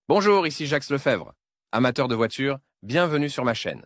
Bonjour, ici Jacques Lefebvre. Amateur de voitures, bienvenue sur ma chaîne.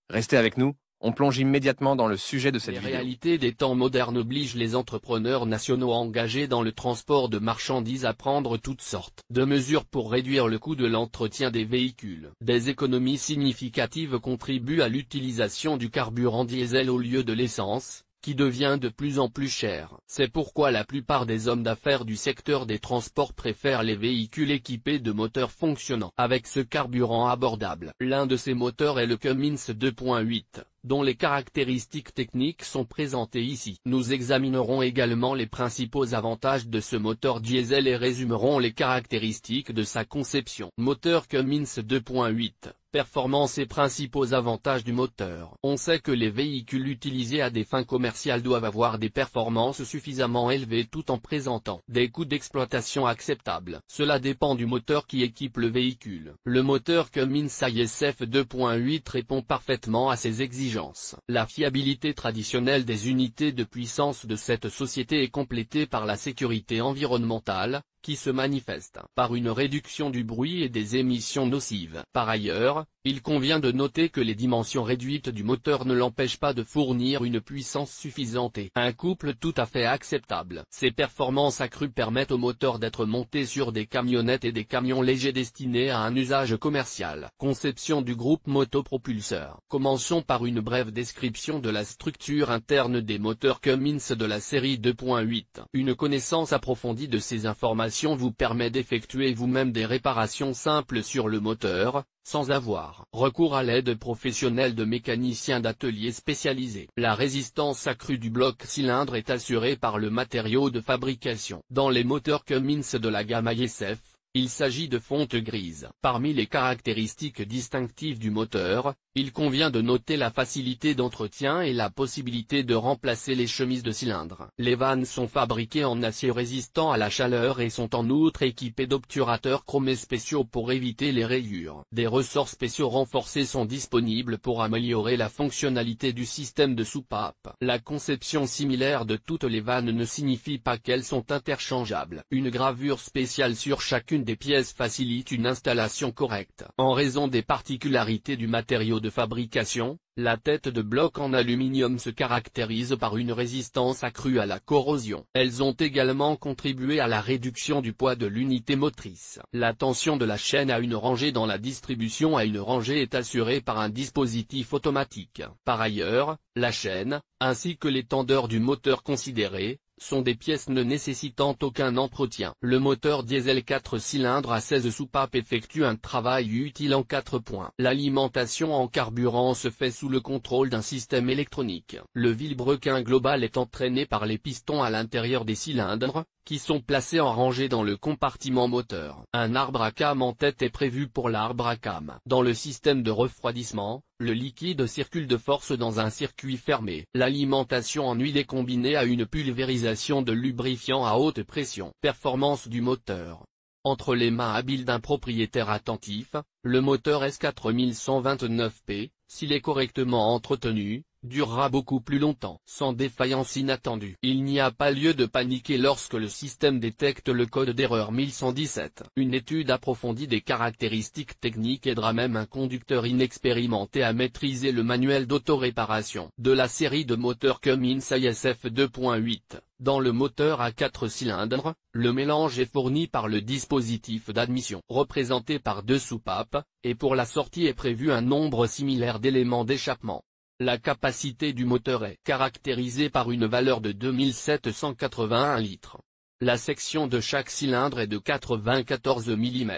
Restez avec nous, on plonge immédiatement dans le sujet de cette vidéo. Les réalités des temps modernes obligent les entrepreneurs nationaux engagés dans le transport de marchandises à prendre toutes sortes de mesures pour réduire le coût de l'entretien des véhicules. Des économies significatives contribuent à l'utilisation du carburant diesel au lieu de l'essence, qui devient de plus en plus cher. C'est pourquoi la plupart des hommes d'affaires du secteur des transports préfèrent les véhicules équipés de moteurs fonctionnant avec ce carburant abordable. L'un de ces moteurs est le Cummins 2.8, dont les caractéristiques techniques sont présentées ici. Nous examinerons également les principaux avantages de ce moteur diesel et résumerons les caractéristiques de sa conception. Moteur Cummins 2.8. Performance et principaux avantages du moteur. On sait que les véhicules utilisés à des fins commerciales doivent avoir des performances suffisamment élevées tout en présentant des coûts d'exploitation acceptables. Cela dépend du moteur qui équipe le véhicule. Le moteur Cummins ISF 2.8 répond parfaitement à ces exigences. La fiabilité traditionnelle des unités de puissance de cette société est complétée par la sécurité environnementale, qui se manifeste par une réduction du bruit et des émissions nocives. Par ailleurs, il convient de noter que les dimensions réduites du moteur ne l'empêchent pas de fournir une puissance suffisante et un couple tout à fait acceptable. Ces performances accrues permettent au moteur d'être monté sur des camionnettes et des camions légers destinés à un usage commercial. Conception du groupe motopropulseur. Commençons par une brève description de la structure interne des moteurs Cummins de la série 2.8. Une connaissance approfondie de ces informations vous permet d'effectuer vous-même des réparations simples sur le moteur, sans avoir recours à l'aide professionnelle de mécaniciens d'ateliers spécialisés. La résistance accrue du bloc cylindre est assurée par le matériau de fabrication. Dans les moteurs Cummins de la gamme ISF, il s'agit de fonte grise. Parmi les caractéristiques distinctives du moteur, il convient de noter la facilité d'entretien et la possibilité de remplacer les chemises de cylindre. Les vannes sont fabriquées en acier résistant à la chaleur et sont en outre équipées d'obturateurs chromés spéciaux pour éviter les rayures. Des ressorts spéciaux renforcés sont disponibles pour améliorer la fonctionnalité du système de soupape. La conception similaire de toutes les vannes ne signifie pas qu'elles sont interchangeables. Une gravure spéciale sur chacune des pièces facilite une installation correcte. En raison des particularités du matériau de fabrication, la tête de bloc en aluminium se caractérise par une résistance accrue à la corrosion. Elles ont également contribué à la réduction du poids de l'unité motrice. La tension de la chaîne à une rangée dans la distribution à une rangée est assurée par un dispositif automatique. Par ailleurs, la chaîne, ainsi que les tendeurs du moteur considérés, sont des pièces ne nécessitant aucun entretien. Le moteur diesel 4 cylindres à 16 soupapes effectue un travail utile en 4 points. L'alimentation en carburant se fait sous le contrôle d'un système électronique. Le vilebrequin global est entraîné par les pistons à l'intérieur des cylindres, qui sont placés en rangée dans le compartiment moteur. Un arbre à cam en tête est prévu pour l'arbre à cam. Dans le système de refroidissement, le liquide circule de force dans un circuit fermé. L'alimentation en huile est combinée à une pulvérisation de lubrifiant à haute pression. Performance du moteur. Entre les mains habiles d'un propriétaire attentif, le moteur S4129P, s'il est correctement entretenu, durera beaucoup plus longtemps. Sans défaillance inattendue. Il n'y a pas lieu de paniquer lorsque le système détecte le code d'erreur 1117. Une étude approfondie des caractéristiques techniques aidera même un conducteur inexpérimenté à maîtriser le manuel d'autoréparation de la série de moteurs Cummins ISF 2.8. Dans le moteur à 4 cylindres, le mélange est fourni par le dispositif d'admission, représenté par 2 soupapes, et pour la sortie est prévu un nombre similaire d'éléments d'échappement. La capacité du moteur est caractérisée par une valeur de 2781 litres. La section de chaque cylindre est de 94 mm.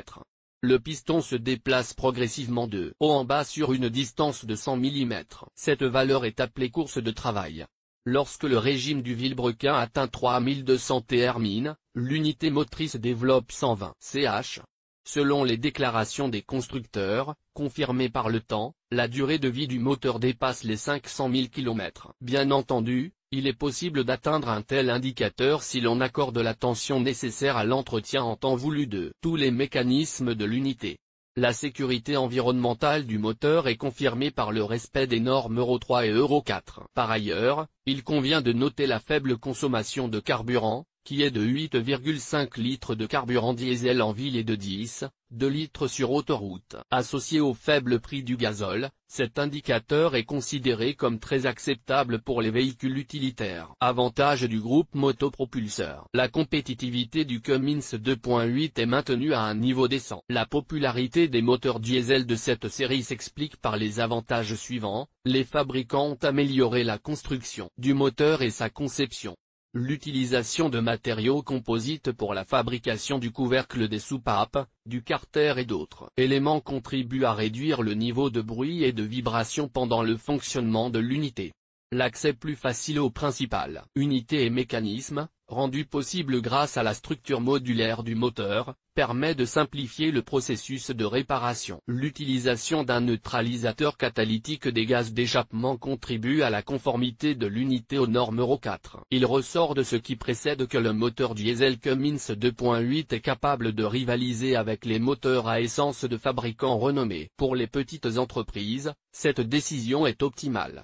Le piston se déplace progressivement de haut en bas sur une distance de 100 mm. Cette valeur est appelée course de travail. Lorsque le régime du vilebrequin atteint 3200 Tmin, l'unité motrice développe 120 ch. Selon les déclarations des constructeurs, confirmées par le temps, la durée de vie du moteur dépasse les 500 000 km. Bien entendu, il est possible d'atteindre un tel indicateur si l'on accorde l'attention nécessaire à l'entretien en temps voulu de tous les mécanismes de l'unité. La sécurité environnementale du moteur est confirmée par le respect des normes Euro 3 et Euro 4. Par ailleurs, il convient de noter la faible consommation de carburant, qui est de 8,5 litres de carburant diesel en ville et de 2 litres sur autoroute. Associé au faible prix du gazole, cet indicateur est considéré comme très acceptable pour les véhicules utilitaires. Avantage du groupe motopropulseur. La compétitivité du Cummins 2.8 est maintenue à un niveau décent. La popularité des moteurs diesel de cette série s'explique par les avantages suivants: les fabricants ont amélioré la construction du moteur et sa conception. L'utilisation de matériaux composites pour la fabrication du couvercle des soupapes, du carter et d'autres éléments contribuent à réduire le niveau de bruit et de vibration pendant le fonctionnement de l'unité. L'accès plus facile aux principales unités et mécanismes, rendu possible grâce à la structure modulaire du moteur, permet de simplifier le processus de réparation. L'utilisation d'un neutralisateur catalytique des gaz d'échappement contribue à la conformité de l'unité aux normes Euro 4. Il ressort de ce qui précède que le moteur diesel Cummins 2.8 est capable de rivaliser avec les moteurs à essence de fabricants renommés. Pour les petites entreprises, cette décision est optimale.